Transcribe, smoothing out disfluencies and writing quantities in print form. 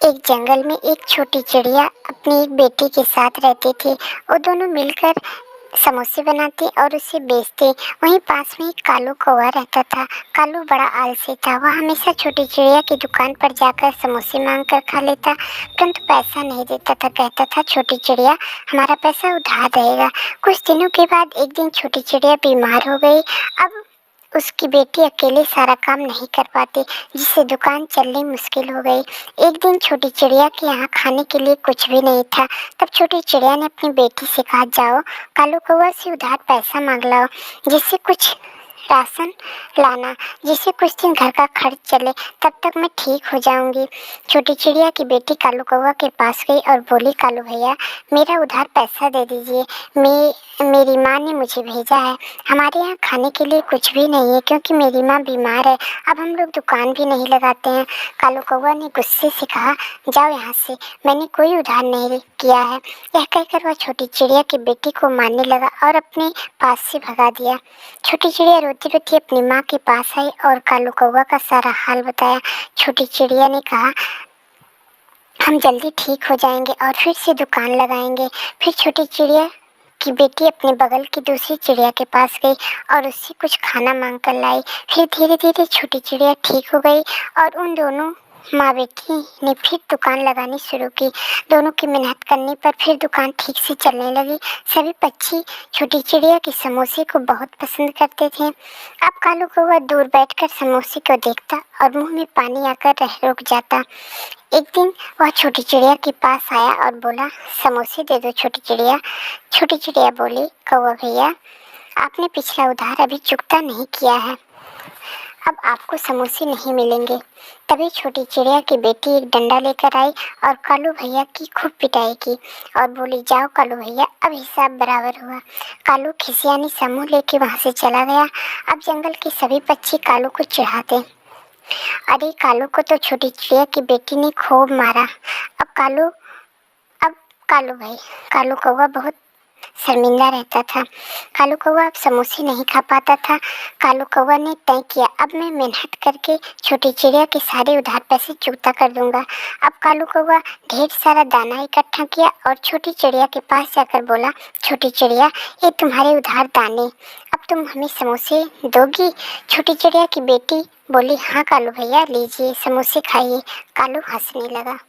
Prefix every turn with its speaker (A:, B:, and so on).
A: एक जंगल में एक छोटी चिड़िया अपनी एक बेटी के साथ रहती थी। वो दोनों मिलकर समोसे बनाते और उसे बेचते। वहीं पास में एक कालू कौवा रहता था। कालू बड़ा आलसी था। वह हमेशा छोटी चिड़िया की दुकान पर जाकर समोसे मांग कर खा लेता, परंतु पैसा नहीं देता था। कहता था, छोटी चिड़िया, हमारा पैसा उधार रहेगा। कुछ दिनों के बाद एक दिन छोटी चिड़िया बीमार हो गई। अब उसकी बेटी अकेले सारा काम नहीं कर पाती, जिससे दुकान चलनी मुश्किल हो गई। एक दिन छोटी चिड़िया के यहाँ खाने के लिए कुछ भी नहीं था। तब छोटी चिड़िया ने अपनी बेटी से कहा, जाओ कालू कौवा से उधार पैसा मांग लाओ, जिससे कुछ राशन लाना, जिससे कुछ दिन घर का खर्च चले, तब तक मैं ठीक हो जाऊंगी। छोटी चिड़िया की बेटी कालू कौवा के पास गई और बोली, कालू भैया, मेरा उधार पैसा दे दीजिए। मेरी माँ ने मुझे भेजा है। हमारे यहाँ खाने के लिए कुछ भी नहीं है, क्योंकि मेरी माँ बीमार है। अब हम लोग दुकान भी नहीं लगाते हैं। कालू कौवा ने गुस्से से कहा, जाओ यहाँ से, मैंने कोई उधार नहीं किया है। यह कहकर वह छोटी चिड़िया की बेटी को मारने लगा और अपने पास से भगा दिया। छोटी चिड़िया रोती रोती अपनी माँ के पास आई और कालू कौवा का सारा हाल बताया। छोटी चिड़िया ने कहा, हम जल्दी ठीक हो जाएंगे और फिर से दुकान लगाएंगे। फिर छोटी चिड़िया की बेटी अपने बगल की दूसरी चिड़िया के पास गई और उससे कुछ खाना मांग कर लाई। फिर धीरे धीरे छोटी चिड़िया ठीक हो गई और उन दोनों माँ बेटी ने फिर दुकान लगानी शुरू की। दोनों की मेहनत करने पर फिर दुकान ठीक से चलने लगी। सभी पक्षी छोटी चिड़िया के समोसे को बहुत पसंद करते थे। अब कालू कौवा दूर बैठकर समोसे को देखता और मुंह में पानी आकर रुक जाता। एक दिन वह छोटी चिड़िया के पास आया और बोला, समोसे दे दो छोटी चिड़िया। छोटी चिड़िया बोली, कौवा भैया, आपने पिछला उधार अभी चुकता नहीं किया है, अब आपको समोसे नहीं मिलेंगे। तभी छोटी चिड़िया की बेटी एक डंडा लेकर आई और कालू भैया की खूब पिटाई की और बोली, जाओ कालू भैया, अब हिसाब बराबर हुआ। कालू खिसियानी समूह लेके वहाँ से चला गया। अब जंगल के सभी पक्षी कालू को चिढ़ाते, अरे कालू को तो छोटी चिड़िया की बेटी ने खूब मारा। अब कालू कौवा बहुत शर्मिंदा रहता था। कालू कौवा अब समोसे नहीं खा पाता था। कालू कौवा ने तय किया, अब मैं मेहनत करके छोटी चिड़िया के सारे उधार पैसे चुकता कर दूंगा। अब कालू कौवा ढेर सारा दाना इकट्ठा किया और छोटी चिड़िया के पास जाकर बोला, छोटी चिड़िया, ये तुम्हारे उधार दाने, अब तुम हमें समोसे दोगी? छोटी चिड़िया की बेटी बोली, हाँ कालू भैया, लीजिए समोसे खाइए। कालू हंसने लगा।